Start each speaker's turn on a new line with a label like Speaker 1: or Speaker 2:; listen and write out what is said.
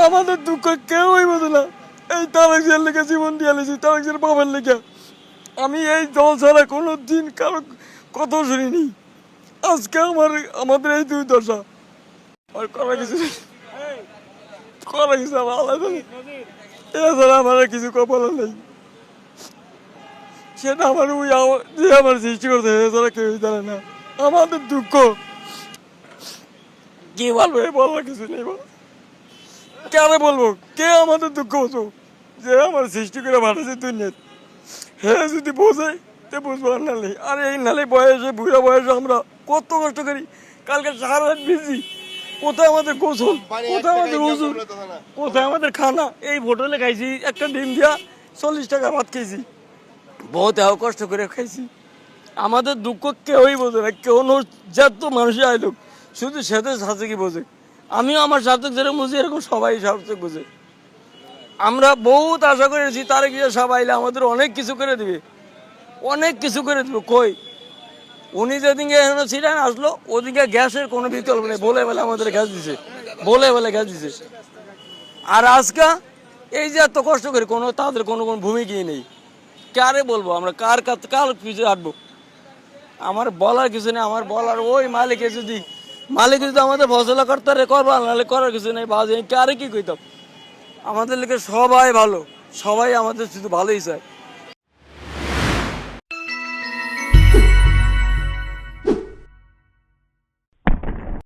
Speaker 1: আমাদের দুঃখ কেউই বোঝে না। এই তারেকের লেগে জীবন দিয়ে লেছি, তারেকের বাবার লেগে। আমি এই দল ছাড়া কোনো দিন কারো কথা শুনিনি। আজকে আমাদের এই দুই দশা। আর করা কিছু নেই, করা কিছু আমার আল্লাহ জানে। এছাড়া আমার আর কিছু কপালে নেই। সেটা আমার যে আমার সৃষ্টি করছে এছাড়া কেউ জানে না। আমাদের দুঃখ কি বলবো, বলার কিছু নেই। কারে বলবো, কে আমাদের দুঃখ বুঝবো? যে আমার সৃষ্টি করে পাঠাচ্ছে দুনিয়া, হ্যাঁ যদি বোঝে তো বুঝবো। আর নালে আর এই নালে বয়সে বুড়া বয়সে আমরা কত কষ্ট করি। কালকে সারা রাত বিজি, কোথায় আমাদের গোসল, কোথায় আমাদের ওষুধ, কোথায় আমাদের খানা। এই হোটেলে খাইছি একটা ডিম দিয়া 40 টাকা ভাত খাইছি, বহুত কষ্ট করে খাইছি। আমাদের দুঃখ কেউই বোঝে না, কেউ যত মানুষই আইলো শুধু সাথে সাথে বোঝে। আমিও আমার সার্থক যেরকম বুঝি এরকম সবাই সার্থক বোঝে। আমরা বহুত আশা করেছি তারা গিয়ে সবাই আমাদের অনেক কিছু করে দিবে, অনেক কিছু করে দিবে। কই, উনি যেদিনকে এখানে ছিলেন আসলো, ওদিকে গ্যাসের কোনো বিকল্প নেই, বলে বলে আমাদের গ্যাস দিছে, বলে বলে গ্যাস দিছে। আর আজকে এই যে এত কষ্ট করি কোনো তাদের কোনো ভূমিকাই নেই। কারে বলবো আমরা, কার পিছু হাঁটবো? আমার বলার কিছু নেই। আমার বলার ওই মালিক যদি আমাদের ফসলা করতে করবা, নাহলে করার কিছু নেই। বাজে কারে কি কইতাম? আমাদের লোকে সবাই ভালো, সবাই আমাদের শুধু ভালোই চায়।